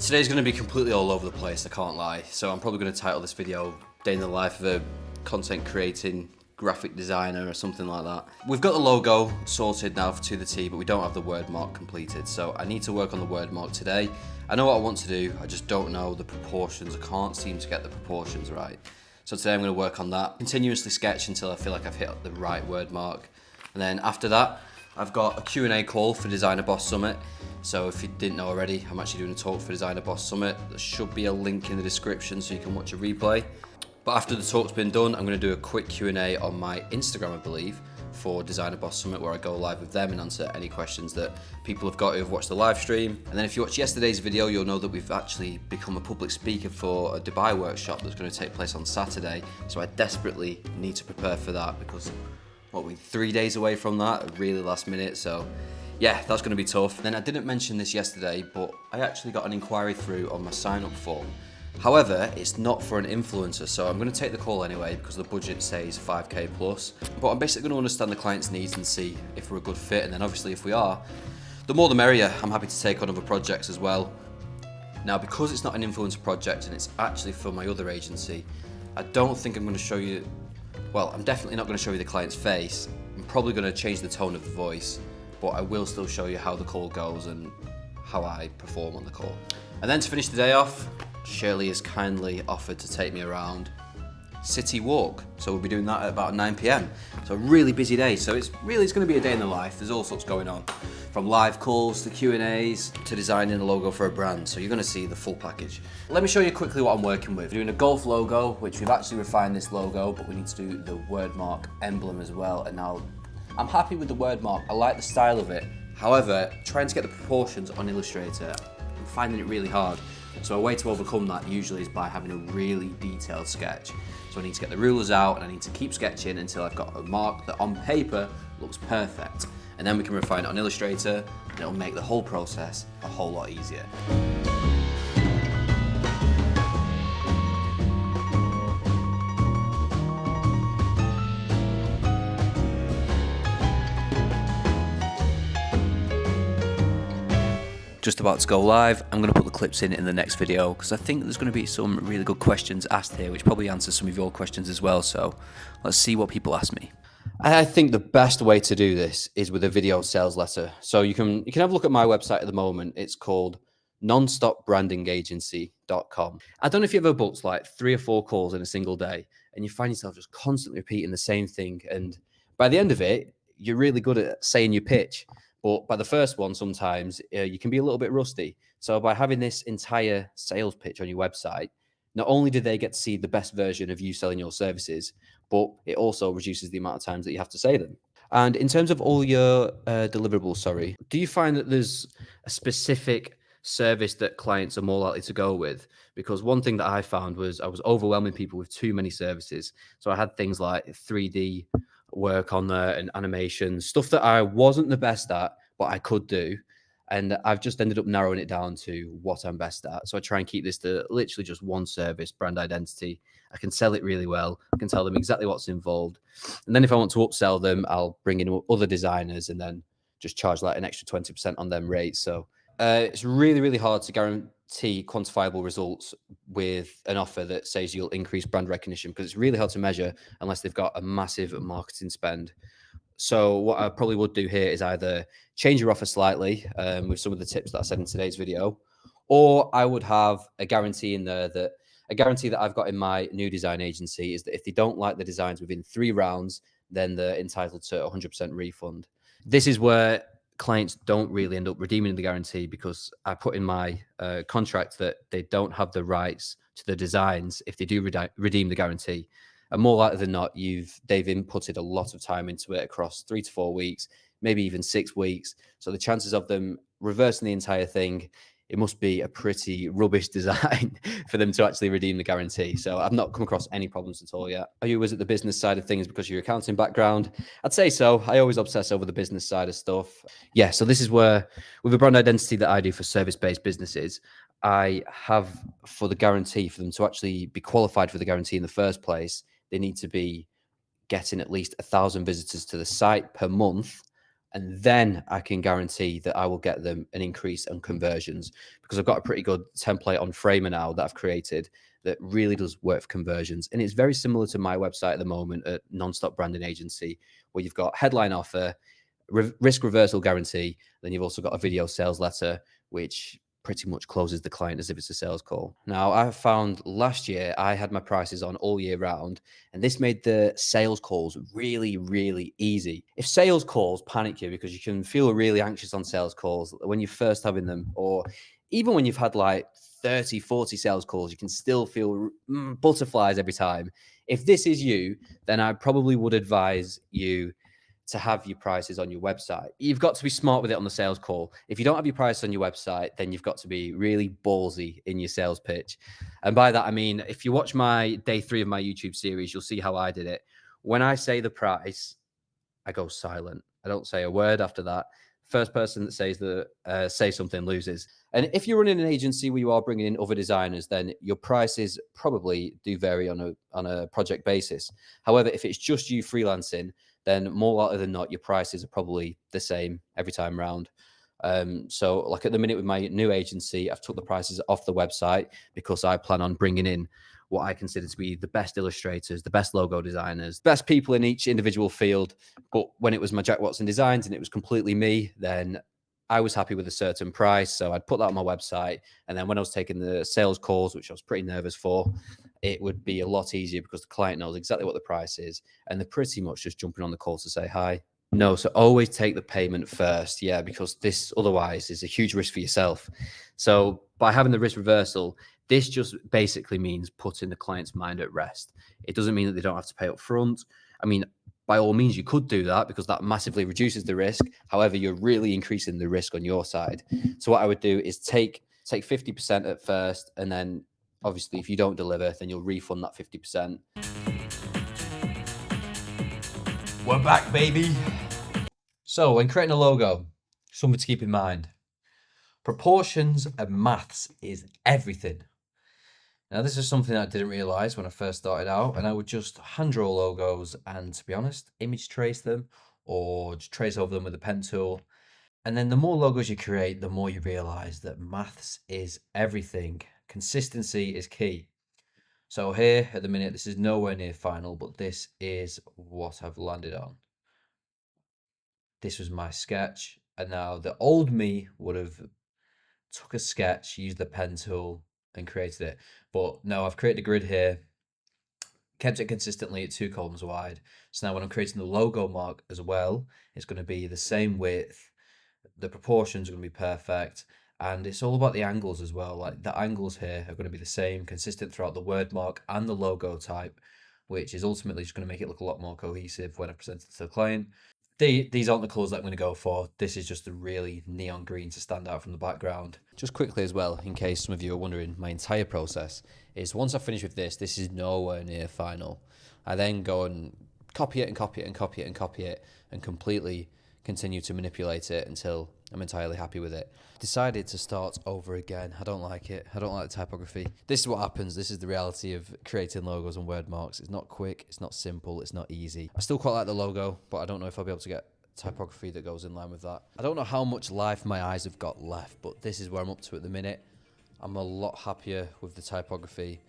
Today's going to be completely all over the place, I can't lie. So I'm probably going to title this video Day in the Life of a Content Creating Graphic Designer or something like that. We've got the logo sorted now to the T, but we don't have the word mark completed. So I need to work on the word mark today. I know what I want to do, I just don't know the proportions. I can't seem to get the proportions right. So today I'm going to work on that. Continuously sketch until I feel like I've hit the right word mark. And then after that, I've got a Q&A call for Designer Boss Summit. So if you didn't know already, I'm actually doing a talk for Designer Boss Summit. There should be a link in the description so you can watch a replay. But after the talk's been done, I'm going to do a quick Q&A on my Instagram, I believe, for Designer Boss Summit, where I go live with them and answer any questions that people have got who have watched the live stream. And then if you watch yesterday's video, you'll know that we've actually become a public speaker for a Dubai workshop that's going to take place on Saturday. So I desperately need to prepare for that because we're 3 days away from that, really last minute. So yeah, that's going to be tough. Then I didn't mention this yesterday, but I actually got an inquiry through on my sign up form. However, it's not for an influencer, so I'm going to take the call anyway because the budget says 5k plus. But I'm basically going to understand the client's needs and see if we're a good fit. And then obviously if we are, the more the merrier. I'm happy to take on other projects as well. Now, because it's not an influencer project and it's actually for my other agency, I don't think I'm going to show you, well, I'm definitely not going to show you the client's face. I'm probably going to change the tone of the voice, but I will still show you how the call goes and how I perform on the call. And then to finish the day off, Shirley has kindly offered to take me around City Walk. So we'll be doing that at about 9 PM. So a really busy day. So it's going to be a day in the life. There's all sorts going on, from live calls to Q&As to designing a logo for a brand. So you're going to see the full package. Let me show you quickly what I'm working with. We're doing a golf logo, which we've actually refined this logo, but we need to do the word mark emblem as well. And now I'm happy with the word mark. I like the style of it. However, trying to get the proportions on Illustrator, I'm finding it really hard. So a way to overcome that usually is by having a really detailed sketch. So I need to get the rulers out and I need to keep sketching until I've got a mark that on paper looks perfect. And then we can refine it on Illustrator and it'll make the whole process a whole lot easier. Just about to go live. I'm going to put the clips in the next video because I think there's going to be some really good questions asked here, which probably answers some of your questions as well. So let's see what people ask me. I think the best way to do this is with a video sales letter. So you can have a look at my website at the moment. It's called nonstopbrandingagency.com. I don't know if you ever booked like 3 or 4 calls in a single day and you find yourself just constantly repeating the same thing. And by the end of it, you're really good at saying your pitch. But by the first one, sometimes you can be a little bit rusty. So by having this entire sales pitch on your website, not only do they get to see the best version of you selling your services, but it also reduces the amount of times that you have to say them. And in terms of all your deliverables, do you find that there's a specific service that clients are more likely to go with? Because one thing that I found was I was overwhelming people with too many services. So I had things like 3D work on there and animation, stuff that I wasn't the best at, but I could do. And I've just ended up narrowing it down to what I'm best at. So I try and keep this to literally just one service, brand identity. I can sell it really well. I can tell them exactly what's involved. And then if I want to upsell them, I'll bring in other designers and then just charge like an extra 20% on them rates. So it's really, really hard to guarantee quantifiable results with an offer that says you'll increase brand recognition because it's really hard to measure unless they've got a massive marketing spend. So what I probably would do here is either change your offer slightly with some of the tips that I said in today's video, or I would have a guarantee in there that I've got in my new design agency is that if they don't like the designs within 3 rounds, then they're entitled to 100% refund. This is where clients don't really end up redeeming the guarantee because I put in my contract that they don't have the rights to the designs if they do redeem the guarantee. And more likely than not, they've inputted a lot of time into it across 3 to 4 weeks, maybe even 6 weeks. So the chances of them reversing the entire thing, it must be a pretty rubbish design for them to actually redeem the guarantee. So I've not come across any problems at all yet. Are you always at the business side of things because of your accounting background? I'd say so. I always obsess over the business side of stuff. Yeah, so this is where, with the brand identity that I do for service-based businesses, I have for the guarantee, for them to actually be qualified for the guarantee in the first place, they need to be getting at least 1,000 visitors to the site per month and then I can guarantee that I will get them an increase in conversions, because I've got a pretty good template on Framer now that I've created that really does work for conversions. And it's very similar to my website at the moment at Nonstop Branding Agency, where you've got headline offer, risk reversal guarantee, then you've also got a video sales letter, which pretty much closes the client as if it's a sales call. Now, I found last year I had my prices on all year round, and this made the sales calls really, really easy. If sales calls panic you, because you can feel really anxious on sales calls when you're first having them, or even when you've had like 30, 40 sales calls, you can still feel butterflies every time. If this is you, then I probably would advise you to have your prices on your website. You've got to be smart with it on the sales call. If you don't have your price on your website, then you've got to be really ballsy in your sales pitch. And by that, I mean, if you watch my day 3 of my YouTube series, you'll see how I did it. When I say the price, I go silent. I don't say a word after that. First person that says say something loses. And if you're running an agency where you are bringing in other designers, then your prices probably do vary on a project basis. However, if it's just you freelancing, then more likely than not, your prices are probably the same every time round. So like at the minute with my new agency, I've took the prices off the website because I plan on bringing in what I consider to be the best illustrators, the best logo designers, best people in each individual field. But when it was my Jack Watson Designs and it was completely me, then I was happy with a certain price. So I'd put that on my website. And then when I was taking the sales calls, which I was pretty nervous for, it would be a lot easier because the client knows exactly what the price is. And they're pretty much just jumping on the call to say hi. No, so always take the payment first. Yeah, because this otherwise is a huge risk for yourself. So by having the risk reversal, this just basically means putting the client's mind at rest. It doesn't mean that they don't have to pay up front. I mean, by all means, you could do that because that massively reduces the risk. However, you're really increasing the risk on your side. So what I would do is take 50% at first, and then obviously if you don't deliver, then you'll refund that 50%. We're back, baby. So when creating a logo, something to keep in mind. Proportions and maths is everything. Now, this is something I didn't realize when I first started out, and I would just hand draw logos and, to be honest, image trace them or just trace over them with a pen tool. And then the more logos you create, the more you realize that maths is everything. Consistency is key. So here at the minute, this is nowhere near final, but this is what I've landed on. This was my sketch, and now the old me would have took a sketch, used the pen tool, and created it. But no, I've created a grid here, kept it consistently at 2 columns wide. So now when I'm creating the logo mark as well, it's going to be the same width. The proportions are going to be perfect. And it's all about the angles as well. Like the angles here are going to be the same, consistent throughout the word mark and the logo type, which is ultimately just going to make it look a lot more cohesive when I present it to the client. These aren't the colours that I'm going to go for. This is just a really neon green to stand out from the background. Just quickly as well, in case some of you are wondering, my entire process is once I finish with this is nowhere near final. I then go and copy it and copy it and copy it and copy it and completely continue to manipulate it until I'm entirely happy with it. Decided to start over again. I don't like it. I don't like the typography. This is what happens. This is the reality of creating logos and word marks. It's not quick. It's not simple. It's not easy. I still quite like the logo, but I don't know if I'll be able to get typography that goes in line with that. I don't know how much life my eyes have got left, but this is where I'm up to at the minute. I'm a lot happier with the typography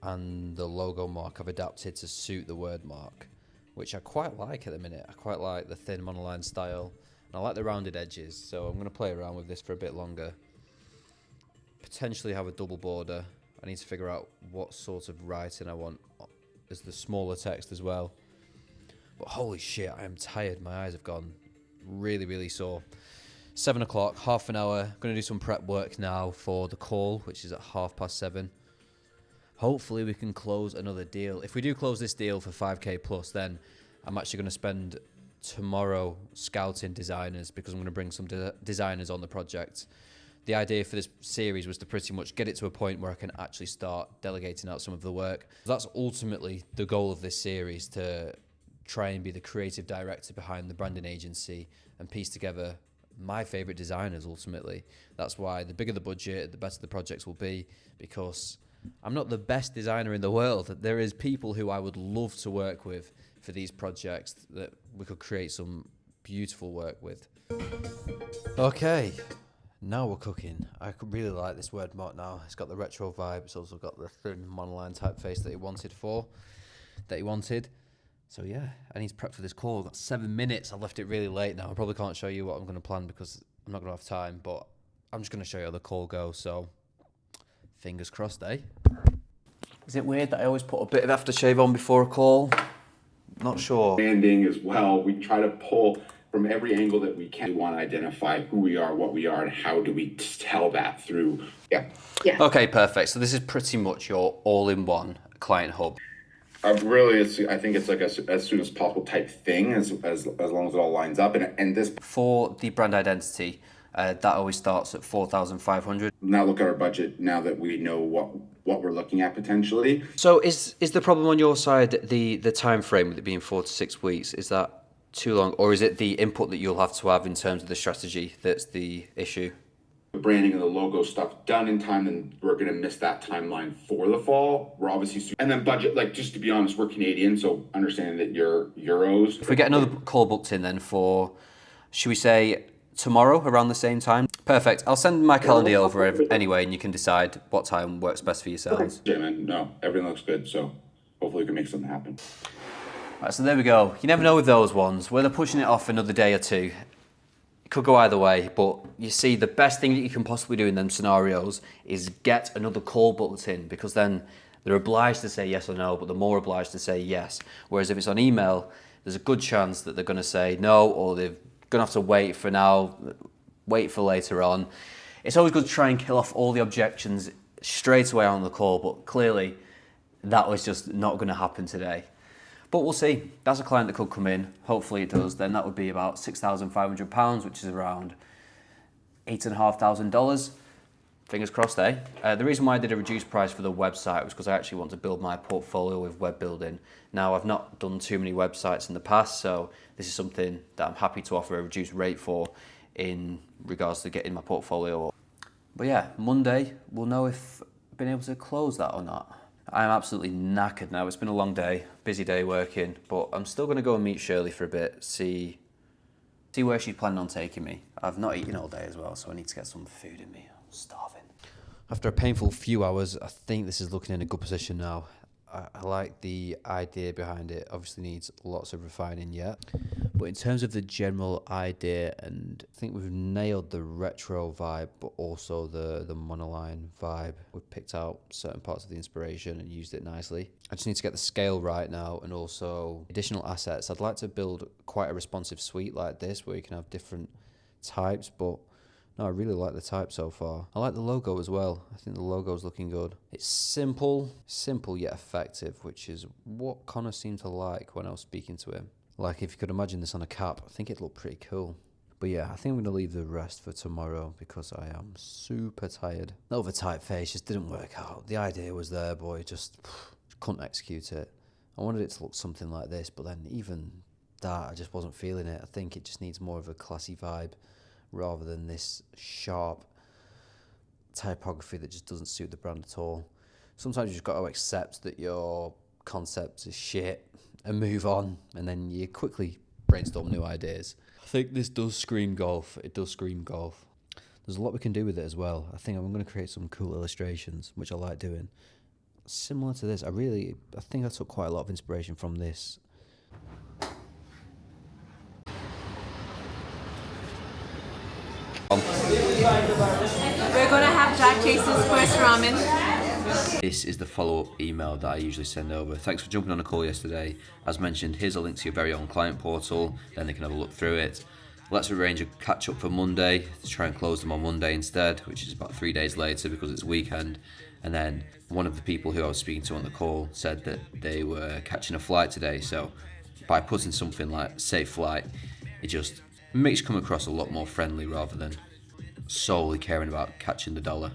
and the logo mark I've adapted to suit the word mark, which I quite like at the minute. I quite like the thin monoline style. I like the rounded edges, so I'm going to play around with this for a bit longer. Potentially have a double border. I need to figure out what sort of writing I want as the smaller text as well. But holy shit, I am tired. My eyes have gone really, really sore. 7 o'clock, half an hour. I'm going to do some prep work now for the call, which is at 7:30. Hopefully we can close another deal. If we do close this deal for 5k plus, then I'm actually going to spend tomorrow scouting designers because I'm going to bring some designers on the project. The idea for this series was to pretty much get it to a point where I can actually start delegating out some of the work. That's ultimately the goal of this series, to try and be the creative director behind the branding agency and piece together my favorite designers ultimately. That's why the bigger the budget, the better the projects will be, because I'm not the best designer in the world. There is people who I would love to work with for these projects that we could create some beautiful work with. Okay, now we're cooking. I could really like this word mot now. It's got the retro vibe. It's also got the thin monoline typeface that he wanted. So yeah, I need to prep for this call. I've got 7 minutes. I've left it really late now. I probably can't show you what I'm going to plan because I'm not going to have time, but I'm just going to show you how the call goes. So fingers crossed, eh? Is it weird that I always put a bit of aftershave on before a call? Not sure. Branding as well. We try to pull from every angle that we can. We want to identify who we are, what we are, and how do we tell that through. Yeah. Okay, perfect. So this is pretty much your all-in-one client hub. Really, I think it's like a as soon as possible type thing, as long as it all lines up. And this For the brand identity, that always starts at 4,500. Now look at our budget now that we know what we're looking at potentially. So is the problem on your side the time frame with it being 4 to 6 weeks? Is that too long, or is it the input that you'll have to have in terms of the strategy that's the issue? The branding and the logo stuff done in time, and we're going to miss that timeline for the fall. We're obviously and then budget, like, just to be honest, we're Canadian, so understanding that you're euros. If we get another call booked in then for, should we say tomorrow around the same time? Perfect. I'll send my calendar over anyway, and you can decide what time works best for yourselves. Yeah, man. No, everything looks good, so hopefully we can make something happen. Right, so there we go. You never know with those ones, whether pushing it off another day or two. It could go either way, but you see, the best thing that you can possibly do in them scenarios is get another call booked in, because then they're obliged to say yes or no, but they're more obliged to say yes. Whereas if it's on email, there's a good chance that they're going to say no, or they're going to have to wait for now, wait for later on. It's always good to try and kill off all the objections straight away on the call, but clearly that was just not going to happen today. But we'll see. That's a client that could come in. Hopefully it does. Then that would be about £6,500, which is around $8,500. Fingers crossed, eh? The reason why I did a reduced price for the website was because I actually want to build my portfolio with web building. Now, I've not done too many websites in the past, so this is something that I'm happy to offer a reduced rate for in regards to getting my portfolio up. But yeah, Monday, we'll know if I've been able to close that or not. I'm absolutely knackered now. It's been a long day, busy day working, but I'm still going to go and meet Shirley for a bit, see where she's planning on taking me. I've not eaten all day as well, so I need to get some food in me. I'm starving. After a painful few hours, I think this is looking in a good position now. I like the idea behind it. Obviously needs lots of refining yet. But in terms of the general idea, and I think we've nailed the retro vibe, but also the monoline vibe. We've picked out certain parts of the inspiration and used it nicely. I just need to get the scale right now, and also additional assets. I'd like to build quite a responsive suite like this where you can have different types, but no, I really like the type so far. I like the logo as well. I think the logo's looking good. It's simple yet effective, which is what Connor seemed to like when I was speaking to him. Like, if you could imagine this on a cap, I think it'd look pretty cool. But yeah, I think I'm going to leave the rest for tomorrow because I am super tired. The other typeface just didn't work out. The idea was there, boy, just couldn't execute it. I wanted it to look something like this, but then even that, I just wasn't feeling it. I think it just needs more of a classy vibe rather than this sharp typography that just doesn't suit the brand at all. Sometimes you just got to accept that your concept is shit and move on, and then you quickly brainstorm new ideas. I think this does scream golf. It does scream golf. There's a lot we can do with it as well. I think I'm going to create some cool illustrations, which I like doing. Similar to this, I think I took quite a lot of inspiration from this. We're gonna have Jack Chase's first ramen. This is the follow-up email that I usually send over. Thanks for jumping on a call yesterday. As mentioned, here's a link to your very own client portal, then they can have a look through it. Let's arrange a catch-up for Monday to try and close them on Monday instead, which is about 3 days later because it's weekend. And then one of the people who I was speaking to on the call said that they were catching a flight today, so by putting something like safe flight, it just makes you come across a lot more friendly rather than solely caring about catching the dollar.